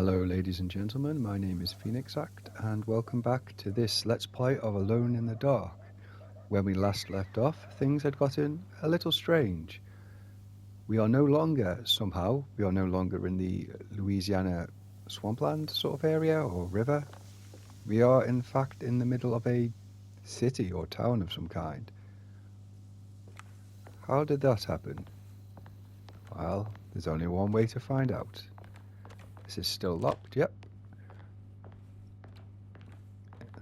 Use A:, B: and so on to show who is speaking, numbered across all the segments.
A: Hello ladies and gentlemen, my name is Phoenix Act and welcome back to this Let's Play of Alone in the Dark. When we last left off, things had gotten a little strange. We are no longer in the Louisiana swampland sort of area or river. We are in fact in the middle of a city or town of some kind. How did that happen? Well, there's only one way to find out. This is still locked, yep.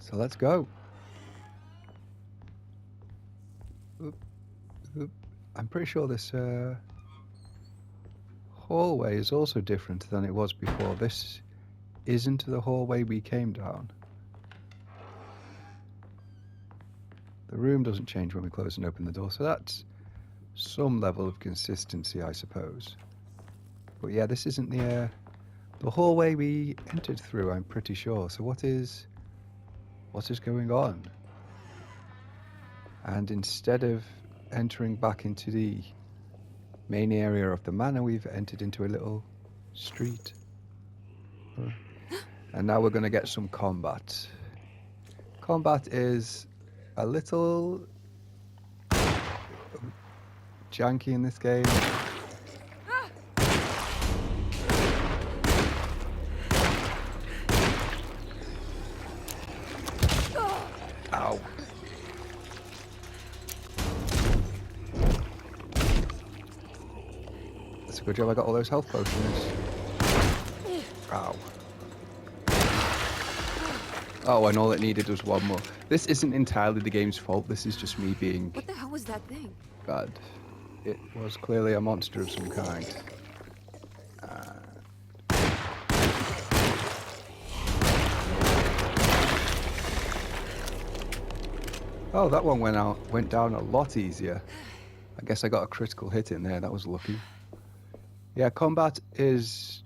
A: So let's go. Oop, oop. I'm pretty sure this hallway is also different than it was before. This isn't the hallway we came down. The room doesn't change when we close and open the door, so that's some level of consistency, I suppose. But yeah, this isn't the hallway we entered through, I'm pretty sure. So what is going on? And instead of entering back into the main area of the manor, we've entered into a little street. And now we're going to get some combat. Combat is a little janky in this game. Ow. That's a good job I got all those health potions. Ow. Oh, and all it needed was one more. This isn't entirely the game's fault, this is just me being...
B: What the hell was that thing?
A: bad. It was clearly a monster of some kind. Oh, that one went down a lot easier. I guess I got a critical hit in there. That was lucky. Yeah, combat is...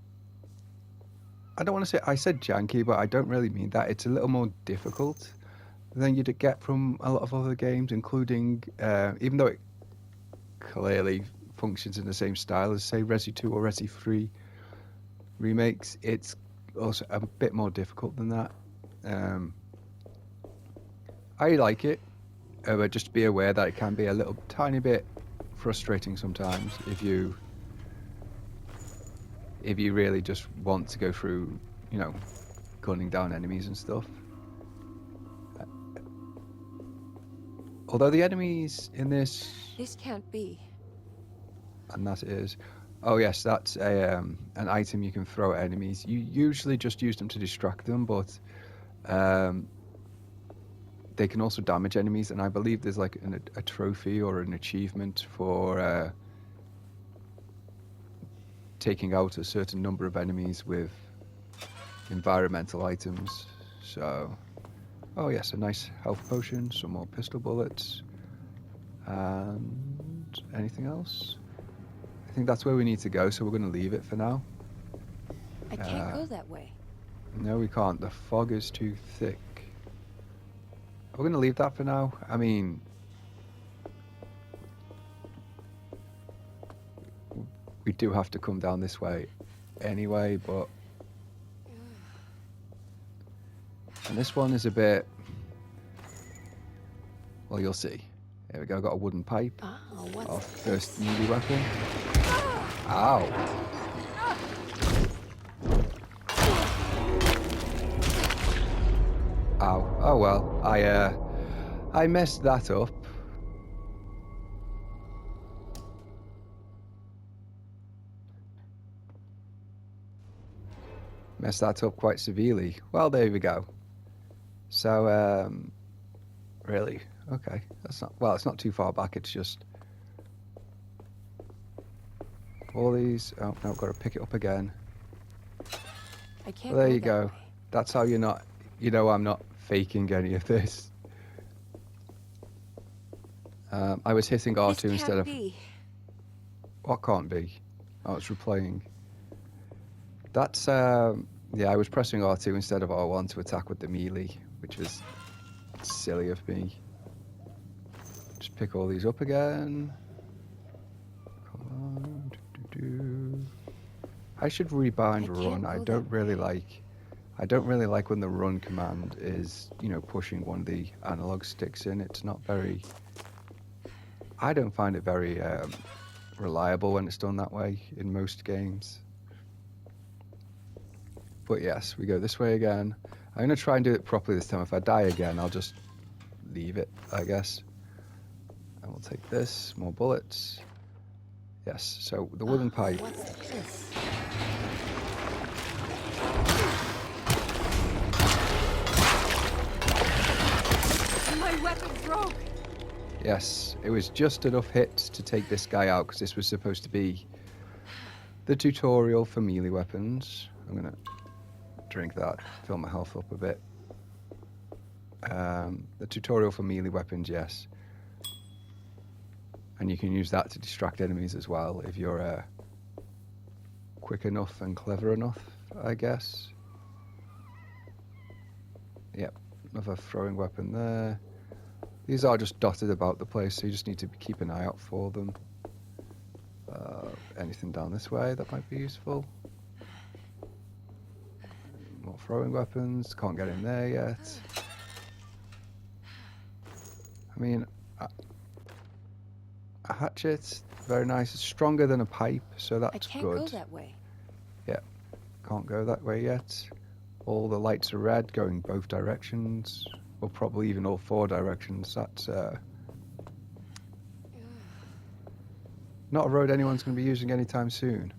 A: I don't want to say... I said janky, but I don't really mean that. It's a little more difficult than you'd get from a lot of other games, including... even though it clearly functions in the same style as, say, Resi 2 or Resi 3 remakes, it's also a bit more difficult than that. I like it. But just be aware that it can be a little tiny bit frustrating sometimes if you really just want to go through, you know, gunning down enemies and stuff. Although the enemies in this
B: can't be.
A: And that is, oh yes, that's a an item you can throw at enemies. You usually just use them to distract them, but they can also damage enemies, and I believe there's like a trophy or an achievement for taking out a certain number of enemies with environmental items. So, oh yes, a nice health potion, some more pistol bullets, and anything else? I think that's where we need to go, so we're going to leave it for now.
B: I can't go that way.
A: No, we can't. The fog is too thick. We're going to leave that for now. I mean, we do have to come down this way anyway, but... And this one is a bit... Well, you'll see. There we go, got a wooden pipe.
B: Oh, what's
A: Our
B: this?
A: first melee weapon. Ow. Ow. Oh well, I messed that up. Messed that up quite severely. Well, there we go. So, really, okay. That's not, well, it's not too far back, it's just all these. Oh no, got to pick it up again.
B: I can't.
A: Well, there
B: go
A: you
B: that
A: go.
B: way.
A: That's how you're not, you know, I'm not faking any of this. I was hitting R2
B: This
A: instead
B: can't
A: of...
B: be.
A: What can't be? Oh, it's replaying. That's, yeah, I was pressing R2 instead of R1 to attack with the melee, which was silly of me. Just pick all these up again. Come on. I should rebind
B: I can't
A: run.
B: go that way.
A: I don't really like when the run command is, you know, pushing one of the analog sticks in. It's not very. I don't find it very reliable when it's done that way in most games. But yes, we go this way again. I'm gonna try and do it properly this time. If I die again, I'll just leave it, I guess. And we'll take this, more bullets. Yes, so the wooden pipe.
B: What's this? My weapon broke.
A: Yes, it was just enough hits to take this guy out because this was supposed to be the tutorial for melee weapons. I'm gonna drink that, fill my health up a bit. The tutorial for melee weapons, yes. And you can use that to distract enemies as well if you're quick enough and clever enough, I guess. Yep, another throwing weapon there. These are just dotted about the place, so you just need to keep an eye out for them. Anything down this way that might be useful? More throwing weapons, can't get in there yet. I mean, a hatchet, very nice. It's stronger than a pipe, so that's
B: I can't
A: good.
B: go that way.
A: Yeah, can't go that way yet. All the lights are red, going both directions, or probably even all four directions. That's not a road anyone's going to be using anytime soon.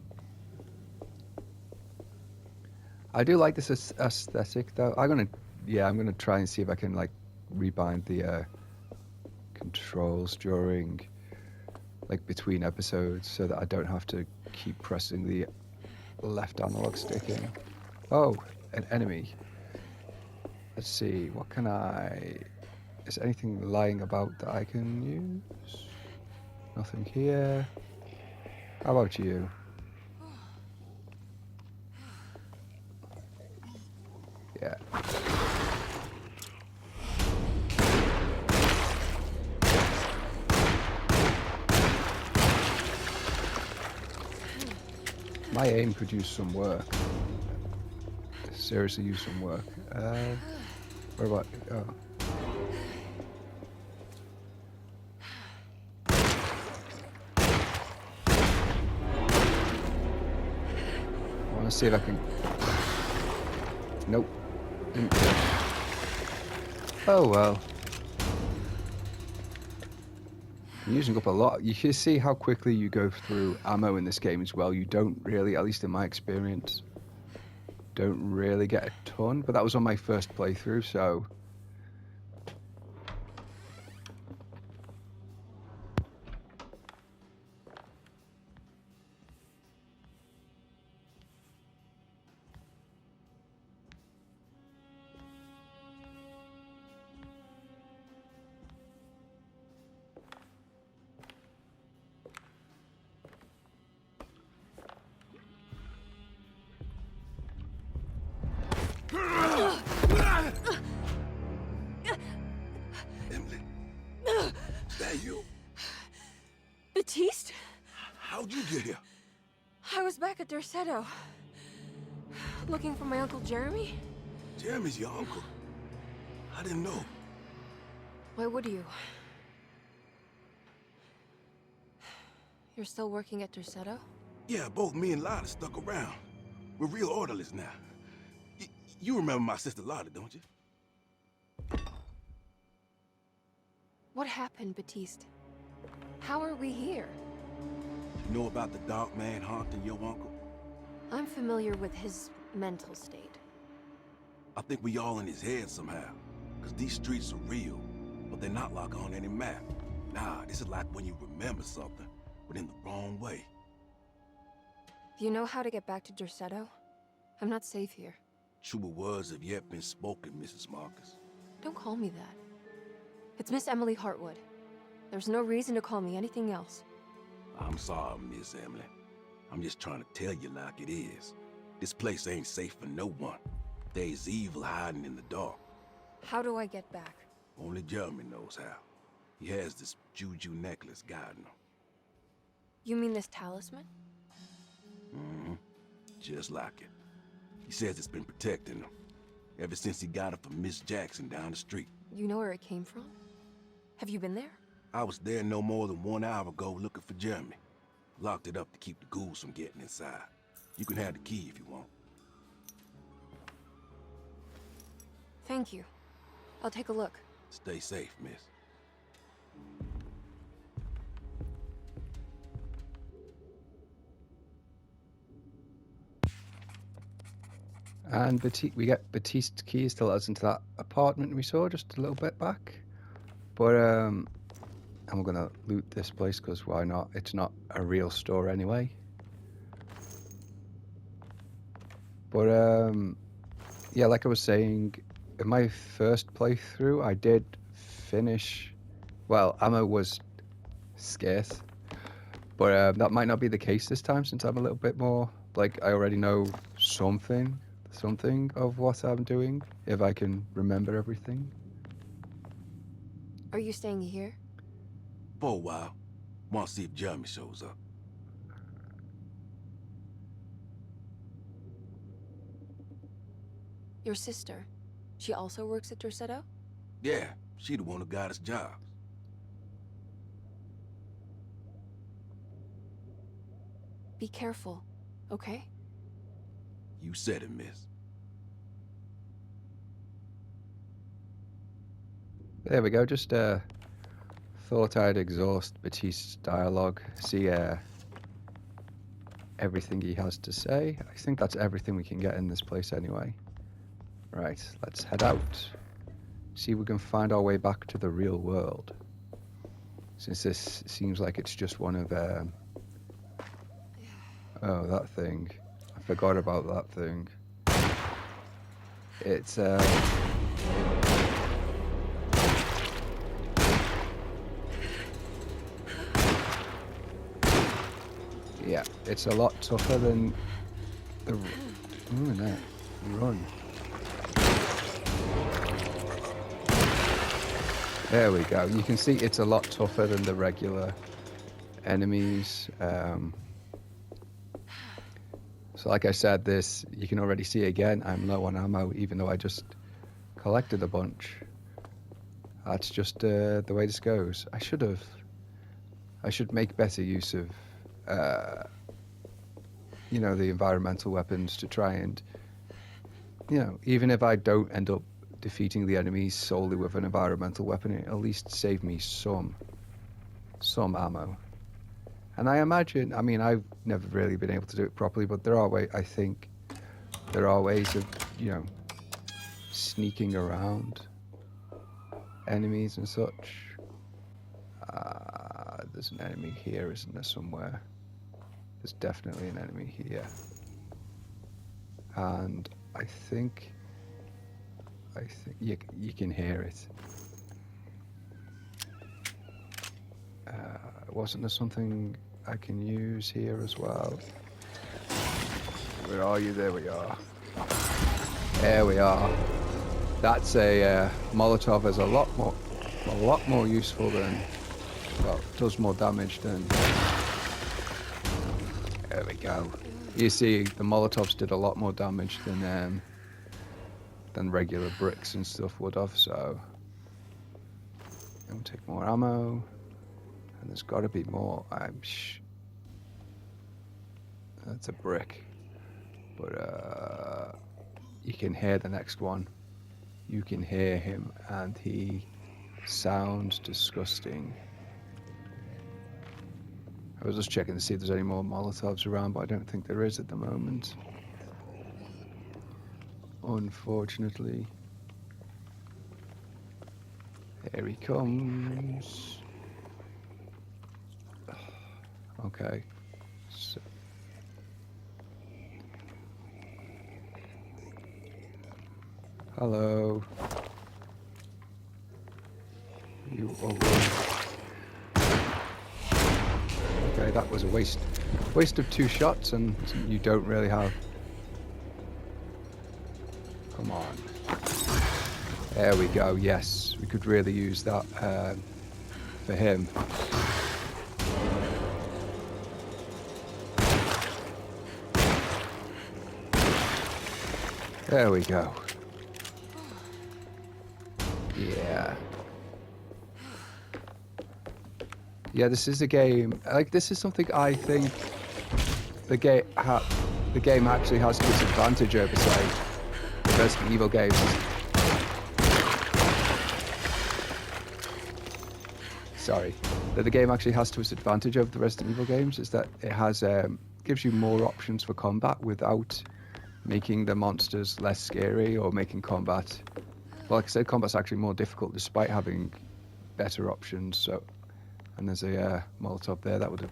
A: I do like this aesthetic, though. I'm gonna try and see if I can like rebind the controls during, like, between episodes, so that I don't have to keep pressing the left analog stick in. Oh, an enemy. Let's see, what can I... Is anything lying about that I can use? Nothing here. How about you? Yeah. My aim could use some work. Seriously, use some work. Where about? Oh. I want to see if I can. Nope. Didn't. Oh well. I'm using up a lot. You can see how quickly you go through ammo in this game as well. You don't really, at least in my experience, don't really get a ton. But that was on my first playthrough, so...
C: Emily, is that you?
B: Baptiste?
C: How'd you get here?
B: I was back at Derceto. Looking for my Uncle Jeremy?
C: Jeremy's your uncle. I didn't know.
B: Why would you? You're still working at Derceto?
C: Yeah, both me and Lotta stuck around. We're real orderlies now. You remember my sister Lotta, don't you?
B: What happened, Baptiste? How are we here?
C: You know about the dark man haunting your uncle?
B: I'm familiar with his mental state.
C: I think we all in his head somehow. Because these streets are real, but they're not like on any map. Nah, this is like when you remember something, but in the wrong way.
B: Do you know how to get back to Derceto? I'm not safe here.
C: Truer words have yet been spoken, Mrs. Marcus.
B: Don't call me that. It's Miss Emily Hartwood. There's no reason to call me anything else.
C: I'm sorry, Miss Emily. I'm just trying to tell you like it is. This place ain't safe for no one. There's evil hiding in the dark.
B: How do I get back?
C: Only Jeremy knows how. He has this juju necklace guiding him.
B: You mean this talisman?
C: Mm-hmm. just like it. He says it's been protecting him ever since he got it from Miss Jackson down the street.
B: You know where it came from? Have you been there?
C: I was there no more than 1 hour ago looking for Jeremy. Locked it up to keep the ghouls from getting inside. You can have the key if you want.
B: Thank you. I'll take a look.
C: Stay safe, miss.
A: And we get Baptiste's keys to let us into that apartment we saw just a little bit back. But, and we're gonna loot this place because why not? It's not a real store anyway. But, yeah, like I was saying, in my first playthrough, I did finish. Well, ammo was scarce. But that might not be the case this time since I'm a little bit more, like, I already know something of what I'm doing, if I can remember everything.
B: Are you staying here?
C: For a while. Want to see if Jeremy shows up.
B: Your sister. She also works at Dorsetto?
C: Yeah, she the one who got us jobs.
B: Be careful, okay?
C: You said it, miss.
A: There we go, just thought I'd exhaust Baptiste's dialogue, see everything he has to say. I think that's everything we can get in this place anyway. Right, let's head out. See if we can find our way back to the real world. Since this seems like it's just one of oh, that thing. I forgot about that thing. It's yeah, it's a lot tougher than the run. There we go. You can see it's a lot tougher than the regular enemies. So like I said, this, you can already see again, I'm low on ammo, even though I just collected a bunch. That's just the way this goes. I should make better use of, you know, the environmental weapons to try and, you know, even if I don't end up defeating the enemies solely with an environmental weapon, it at least save me some ammo. And I imagine, I mean, I've never really been able to do it properly, but there are ways, I think, there are ways of, you know, sneaking around enemies and such. There's an enemy here, isn't there, somewhere? There's definitely an enemy here. And I think you can hear it. Wasn't there something I can use here as well? Where are you? There we are. There we are. That's a Molotov is a lot more useful than, well, does more damage than. There we go. You see, the Molotovs did a lot more damage than regular bricks and stuff would have. So, we'll take more ammo. And there's got to be more. That's a brick. But you can hear the next one. You can hear him, and he sounds disgusting. I was just checking to see if there's any more Molotovs around, but I don't think there is at the moment. Unfortunately. Here he comes. Okay. So. Hello. You okay, that was a waste of 2 shots, and you don't really have. Come on. There we go. Yes, we could really use that for him. There we go. Yeah. Yeah, this is a game. Like, this is something I think the game actually has to its advantage over, say, the Resident Evil games. Sorry, that the game actually has to its advantage over the Resident Evil games is that it has gives you more options for combat without making the monsters less scary or making combat. Well, like I said, combat's actually more difficult despite having better options. So, and there's a Molotov there that would have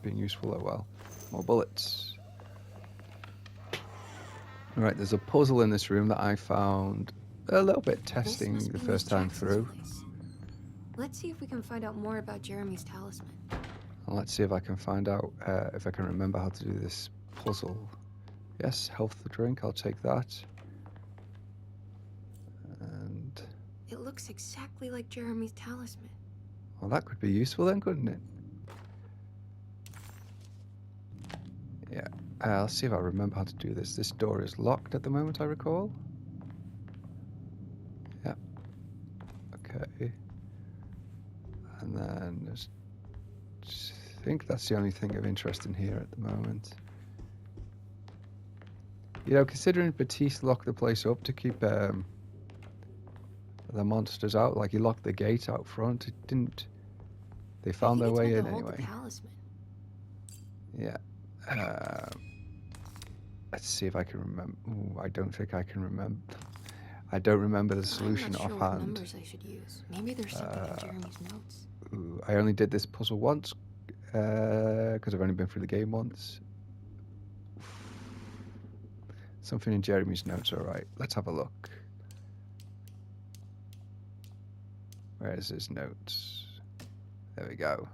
A: been useful as well. More bullets. All right, there's a puzzle in this room that I found a little bit testing the first time through.
B: Let's see if we can find out more about Jeremy's talisman.
A: And let's see if I can find out if I can remember how to do this puzzle. Yes, health drink, I'll take that. And
B: it looks exactly like Jeremy's talisman.
A: Well, that could be useful then, couldn't it? Yeah, I'll see if I remember how to do this. This door is locked at the moment, I recall. Yeah. Okay. And then there's, I think that's the only thing of interest in here at the moment. You know, considering Batiste locked the place up to keep the monsters out, like he locked the gate out front, it didn't. They found their way in anyway. Yeah. Let's see if I can remember. Ooh, I don't think I can remember. I don't remember the solution offhand.
B: What numbers I should use. Maybe there's something in Jeremy's notes.
A: Ooh, I only did this puzzle once because I've only been through the game once. Something in Jeremy's notes. All right, let's have a look. Where's his notes? There we go.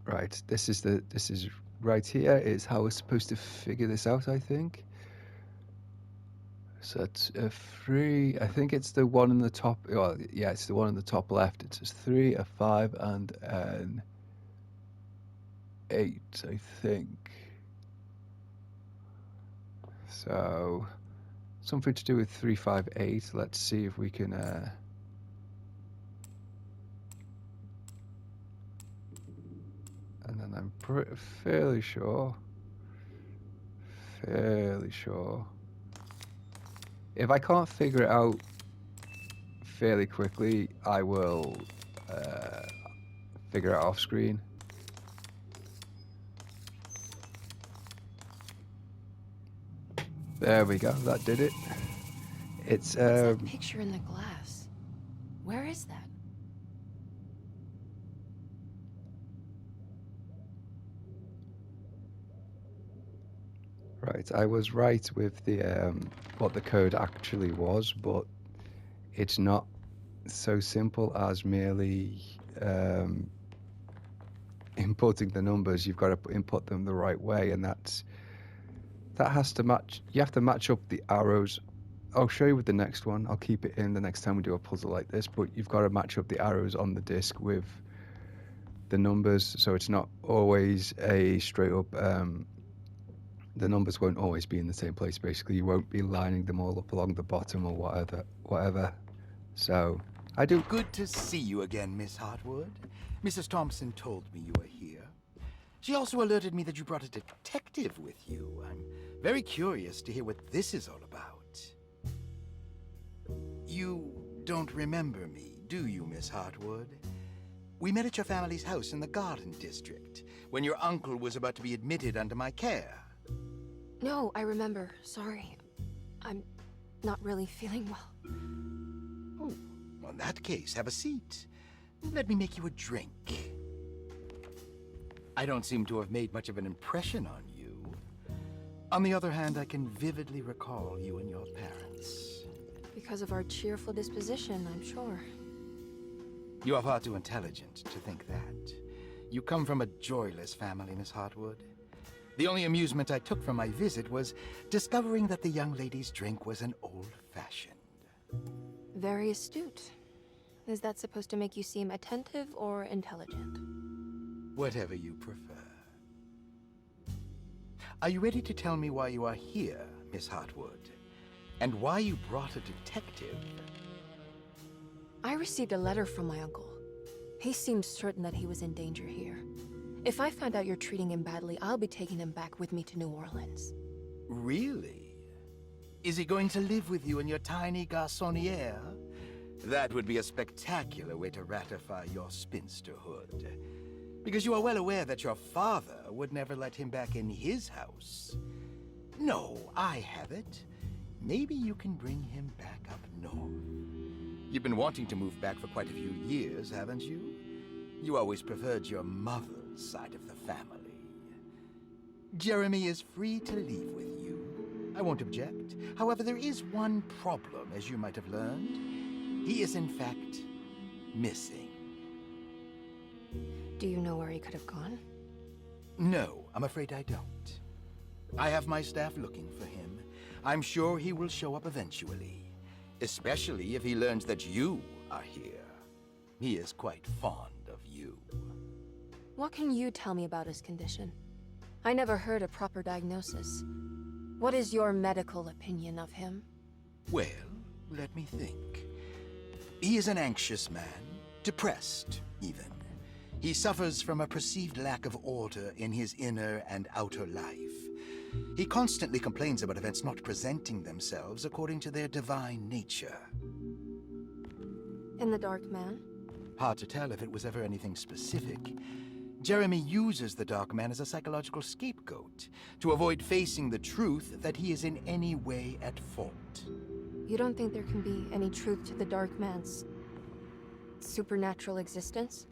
A: Right, this is right here is how we're supposed to figure this out, I think. So it's a 3. I think it's the one in the top. Well, yeah, it's the one in the top left. It says 3, a 5, and an 8, I think. So something to do with 3, 5, 8. Let's see if we can. And then I'm fairly sure. If I can't figure it out fairly quickly, I will figure it out off screen. There we go. That did it. It's
B: What's that picture in the glass? Where is that?
A: Right, I was right with the what the code actually was, but it's not so simple as merely inputting the numbers. You've got to input them the right way, and that has to match. You have to match up the arrows. I'll show you with the next one. I'll keep it in the next time we do a puzzle like this, but you've got to match up the arrows on the disc with the numbers, so it's not always a straight up the numbers won't always be in the same place. Basically, you won't be lining them all up along the bottom or whatever. So I do.
D: Good to see you again, Miss Hartwood. Mrs. Thompson told me you were here. She also alerted me that you brought a detective with you. I'm very curious to hear what this is all about. You don't remember me, do you, Miss Hartwood? We met at your family's house in the Garden District when your uncle was about to be admitted under my care.
B: No, I remember. Sorry. I'm not really feeling well.
D: Oh, well, in that case, have a seat. Let me make you a drink. I don't seem to have made much of an impression on you. On the other hand, I can vividly recall you and your parents.
B: Because of our cheerful disposition, I'm sure.
D: You are far too intelligent to think that. You come from a joyless family, Miss Hartwood. The only amusement I took from my visit was discovering that the young lady's drink was an old-fashioned.
B: Very astute. Is that supposed to make you seem attentive or intelligent?
D: Whatever you prefer. Are you ready to tell me why you are here, Miss Hartwood? And why you brought a detective?
B: I received a letter from my uncle. He seemed certain that he was in danger here. If I find out you're treating him badly, I'll be taking him back with me to New Orleans.
D: Really? Is he going to live with you in your tiny garçonniere? That would be a spectacular way to ratify your spinsterhood. Because you are well aware that your father would never let him back in his house. No, I have it. Maybe you can bring him back up north. You've been wanting to move back for quite a few years, haven't you? You always preferred your mother's side of the family. Jeremy is free to leave with you. I won't object. However, there is one problem, as you might have learned. He is, in fact, missing.
B: Do you know where he could have gone?
D: No, I'm afraid I don't. I have my staff looking for him. I'm sure he will show up eventually. Especially if he learns that you are here. He is quite fond of you.
B: What can you tell me about his condition? I never heard a proper diagnosis. What is your medical opinion of him?
D: Well, let me think. He is an anxious man, depressed, even. He suffers from a perceived lack of order in his inner and outer life. He constantly complains about events not presenting themselves according to their divine nature.
B: And the Dark Man?
D: Hard to tell if it was ever anything specific. Jeremy uses the Dark Man as a psychological scapegoat to avoid facing the truth that he is in any way at fault.
B: You don't think there can be any truth to the Dark Man's supernatural existence?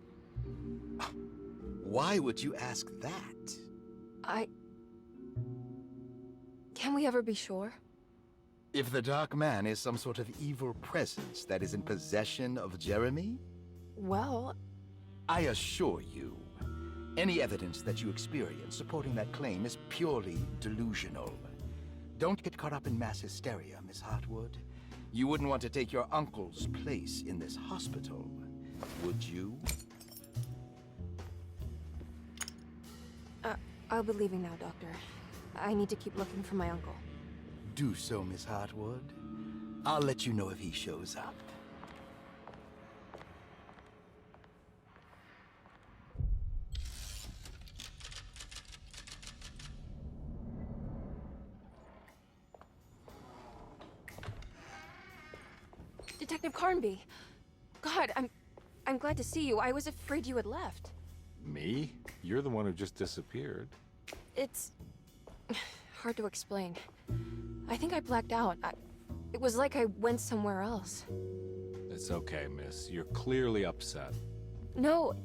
D: Why would you ask that?
B: Can we ever be sure?
D: If the Dark Man is some sort of evil presence that is in possession of Jeremy,
B: Well,
D: I assure you, any evidence that you experience supporting that claim is purely delusional. Don't get caught up in mass hysteria, Miss Hartwood. You wouldn't want to take your uncle's place in this hospital, would you?
B: I'll be leaving now, Doctor. I need to keep looking for my uncle.
D: Do so, Miss Hartwood. I'll let you know if he shows up.
B: Detective Carnby! God, I'm glad to see you. I was afraid you had left.
E: Me? You're the one who just disappeared.
B: It's hard to explain. I think I blacked out. It was like I went somewhere else.
E: It's okay, miss. You're clearly upset.
B: No,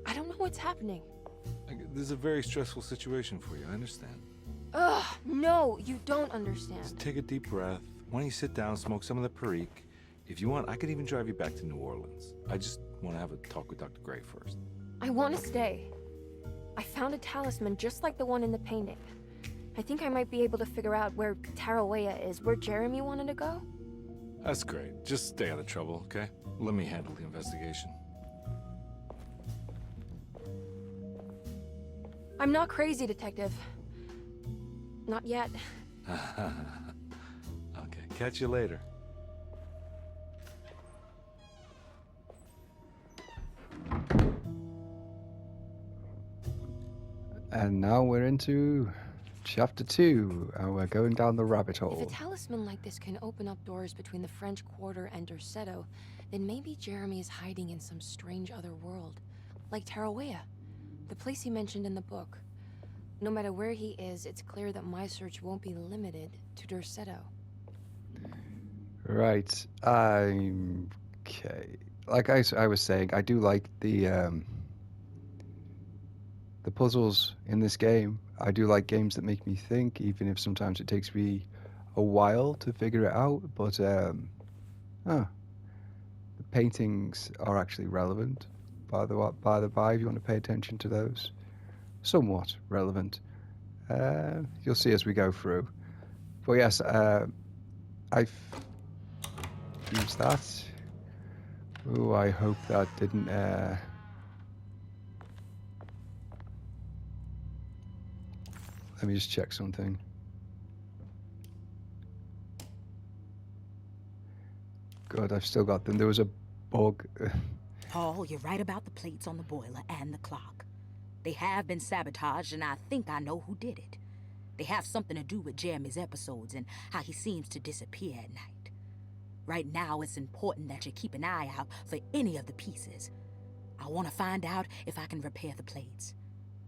B: I don't know what's happening.
E: This is a very stressful situation for you, I understand.
B: Ugh, no, you don't understand.
E: Just take a deep breath. Why don't you sit down, smoke some of the Perique? If you want, I could even drive you back to New Orleans. I just want to have a talk with Dr. Gray first.
B: I want to stay. I found a talisman just like the one in the painting. I think I might be able to figure out where Tarawea is, where Jeremy wanted to go.
E: That's great. Just stay out of trouble, okay? Let me handle the investigation.
B: I'm not crazy, Detective. Not yet.
E: Okay, catch you later.
A: And now we're into chapter 2, and we're going down the rabbit
B: If
A: hole.
B: a talisman like this can open up doors between the French Quarter and Derceto, then maybe Jeremy is hiding in some strange other world. Like Tarawea, the place he mentioned in the book. No matter where he is, it's clear that my search won't be limited to Derceto.
A: Right, I'm... okay. Like I was saying, I do like the puzzles in this game. I do like games that make me think, even if sometimes it takes me a while to figure it out. But the paintings are actually relevant. By the by, if you want to pay attention to those, somewhat relevant. You'll see as we go through. But yes, I've used that. Oh, I hope that didn't. Let me just check something. Good, I've still got them. There was a bug.
F: Paul, you're right about the plates on the boiler and the clock. They have been sabotaged, and I think I know who did it. They have something to do with Jeremy's episodes and how he seems to disappear at night. Right now, it's important that you keep an eye out for any of the pieces. I want to find out if I can repair the plates.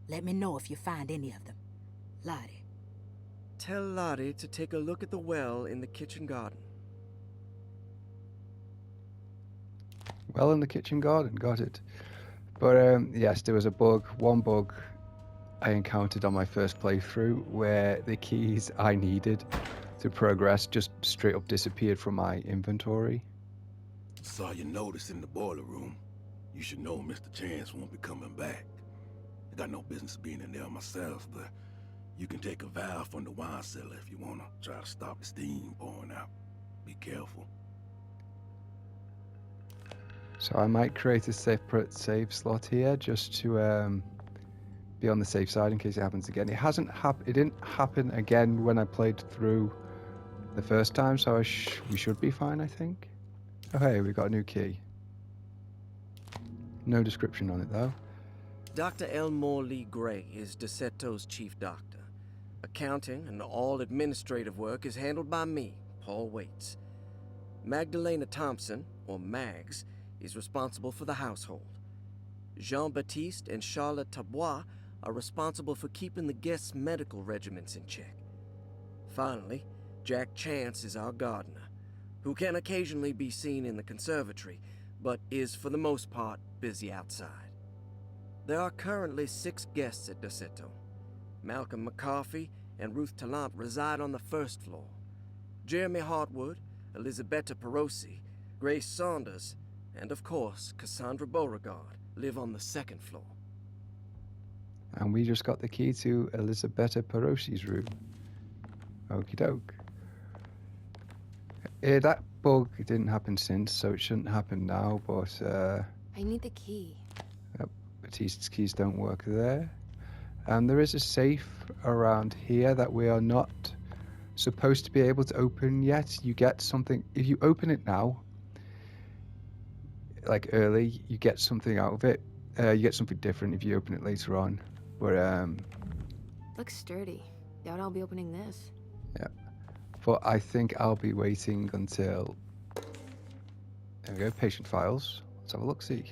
F: Let me know if you find any of them. Lottie.
G: Tell Lottie to take a look at the well in the kitchen garden.
A: Well, in the kitchen garden, got it. But yes, there was one bug I encountered on my first playthrough where the keys I needed to progress just straight up disappeared from my inventory.
C: Saw your notice in the boiler room. You should know Mr. Chance won't be coming back. I got no business being in there myself, but you can take a valve from the wine cellar if you want to try to stop the steam pouring out. Be careful.
A: So I might create a separate save slot here just to be on the safe side in case it happens again. It didn't happen again when I played through the first time, so we should be fine, I think. Oh hey, we got a new key. No description on it though.
G: Dr. Elmore Lee Gray is Deceto's chief doctor. Accounting and all administrative work is handled by me, Paul Waits. Magdalena Thompson, or Mags, is responsible for the household. Jean-Baptiste and Charlotte Tabois are responsible for keeping the guests' medical regimens in check. Finally, Jack Chance is our gardener, who can occasionally be seen in the conservatory, but is for the most part busy outside. There are currently 6 guests at Deceto. Malcolm McCarthy and Ruth Tallant reside on the first floor. Jeremy Hartwood, Elisabetta Perosi, Grace Saunders, and of course, Cassandra Beauregard live on the second floor.
A: And we just got the key to Elisabetta Perosi's room. Okie doke. That bug didn't happen since, so it shouldn't happen now, but
B: I need the key.
A: Baptiste's keys don't work there. And there is a safe around here that we are not supposed to be able to open yet. You get something, if you open it now, like early, you get something out of it. You get something different if you open it later on. But
B: Looks sturdy. Doubt I'll be opening this.
A: yeah. But I think I'll be waiting until, there we go, patient files. Let's have a look-see.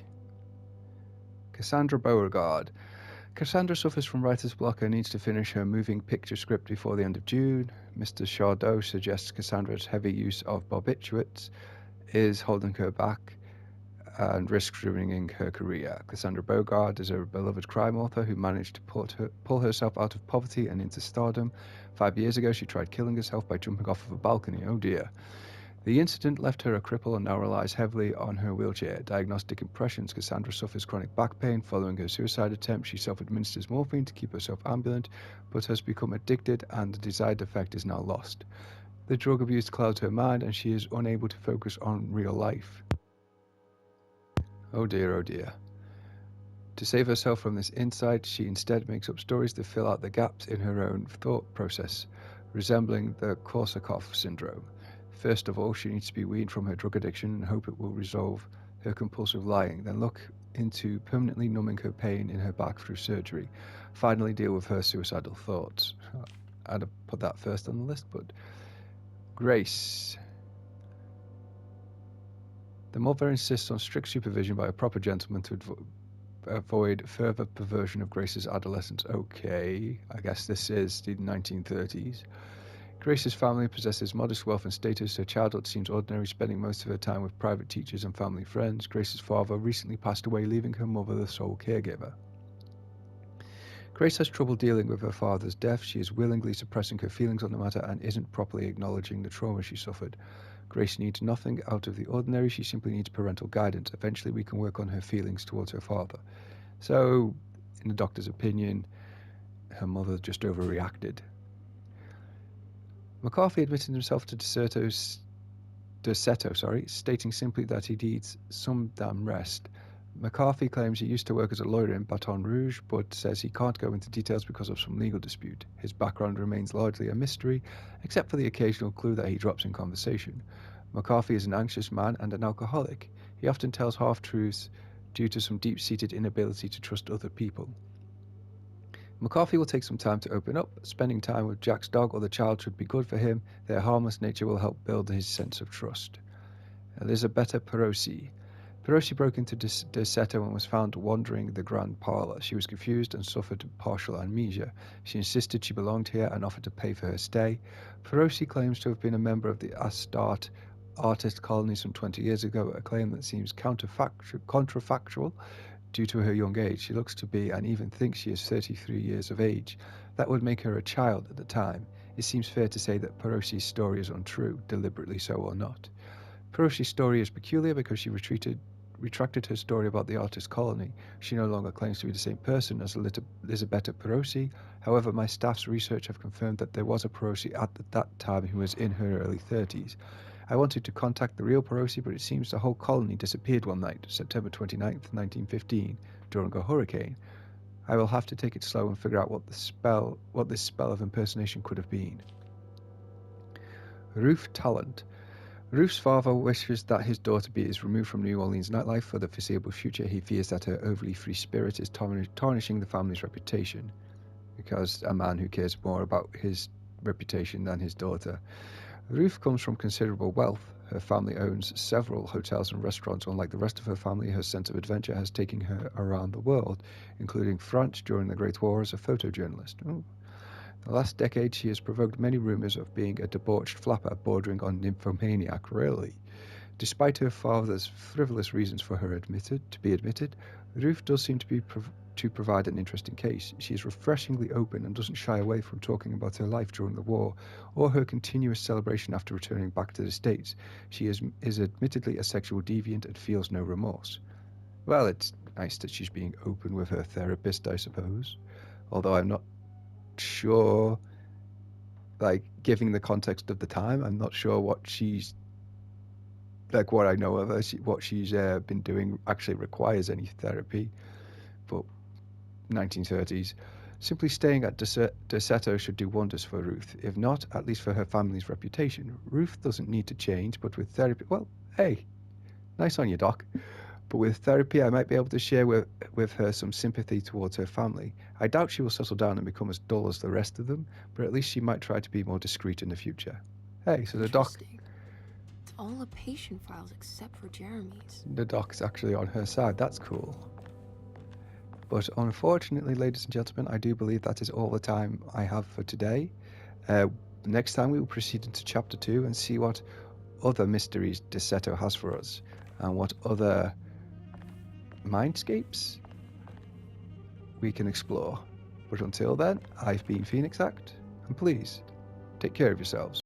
A: Cassandra Beauregard. Cassandra suffers from writer's block and needs to finish her moving picture script before the end of June. Mr. Chardot suggests Cassandra's heavy use of barbiturates is holding her back and risks ruining her career. Cassandra Beauregard is a beloved crime author who managed to pull herself out of poverty and into stardom. 5 years ago, she tried killing herself by jumping off of a balcony. Oh dear. The incident left her a cripple and now relies heavily on her wheelchair. Diagnostic impressions. Cassandra suffers chronic back pain. Following her suicide attempt, she self-administers morphine to keep herself ambulant, but has become addicted and the desired effect is now lost. The drug abuse clouds her mind and she is unable to focus on real life. Oh dear, oh dear. To save herself from this insight, she instead makes up stories to fill out the gaps in her own thought process, resembling the Korsakoff syndrome. First of all, she needs to be weaned from her drug addiction and hope it will resolve her compulsive lying, then look into permanently numbing her pain in her back through surgery. Finally, deal with her suicidal thoughts. I'd have put that first on the list, but Grace. The mother insists on strict supervision by a proper gentleman to avoid further perversion of Grace's adolescence. Okay, I guess this is the 1930s. Grace's family possesses modest wealth and status. Her childhood seems ordinary, spending most of her time with private teachers and family friends. Grace's father recently passed away, leaving her mother the sole caregiver. Grace has trouble dealing with her father's death. She is willingly suppressing her feelings on the matter and isn't properly acknowledging the trauma she suffered. Grace needs nothing out of the ordinary. She simply needs parental guidance. Eventually, we can work on her feelings towards her father. So, in the doctor's opinion, her mother just overreacted. McCarthy admitted himself to Deceto, stating simply that he needs some damn rest. McCarthy claims he used to work as a lawyer in Baton Rouge, but says he can't go into details because of some legal dispute. His background remains largely a mystery, except for the occasional clue that he drops in conversation. McCarthy is an anxious man and an alcoholic. He often tells half-truths due to some deep-seated inability to trust other people. McCarthy will take some time to open up. Spending time with Jack's dog or the child should be good for him. Their harmless nature will help build his sense of trust. Elisabetta Perosi. Perosi broke into Desetto and was found wandering the grand parlor. She was confused and suffered partial amnesia. She insisted she belonged here and offered to pay for her stay. Perosi claims to have been a member of the Astarte artist colony some 20 years ago, a claim that seems contrafactual due to her young age. She looks to be and even thinks she is 33 years of age. That would make her a child at the time. It seems fair to say that Perosi's story is untrue, deliberately so or not. Perosi's story is peculiar because she retracted her story about the artist colony. She no longer claims to be the same person as Elisabetta Perosi. However, my staff's research have confirmed that there was a Perosi at that time who was in her early 30s. I wanted to contact the real Perosi, but it seems the whole colony disappeared one night, September 29th, 1915, during a hurricane. I will have to take it slow and figure out what this spell of impersonation could have been. Ruth Talent. Ruth's father wishes that his daughter is removed from New Orleans nightlife for the foreseeable future. He fears that her overly free spirit is tarnishing the family's reputation, because a man who cares more about his reputation than his daughter. Ruth comes from considerable wealth. Her family owns several hotels and restaurants. Unlike the rest of her family, her sense of adventure has taken her around the world, including France during the Great War as a photojournalist. Ooh. The last decade, she has provoked many rumors of being a debauched flapper bordering on nymphomaniac, really. Despite her father's frivolous reasons for her to be admitted, Ruth does seem to provide an interesting case. She is refreshingly open and doesn't shy away from talking about her life during the war or her continuous celebration after returning back to the States. She is admittedly a sexual deviant and feels no remorse. Well, it's nice that she's being open with her therapist, I suppose. Although I'm not sure, like, giving the context of the time, I'm not sure what she's, like, what I know of her, what she's been doing actually requires any therapy. But 1930s. Simply staying at Desetto should do wonders for Ruth. If not, at least for her family's reputation. Ruth doesn't need to change, but with therapy... Well, hey, nice on you, Doc. But with therapy, I might be able to share with her some sympathy towards her family. I doubt she will settle down and become as dull as the rest of them, but at least she might try to be more discreet in the future. Hey, so the doc...
B: It's all the patient files except for Jeremy's.
A: The doc's actually on her side. That's cool. But unfortunately, ladies and gentlemen, I do believe that is all the time I have for today. Next time we will proceed into Chapter 2 and see what other mysteries Desetto has for us and what other mindscapes we can explore. But until then, I've been Phoenix Act, and please, take care of yourselves.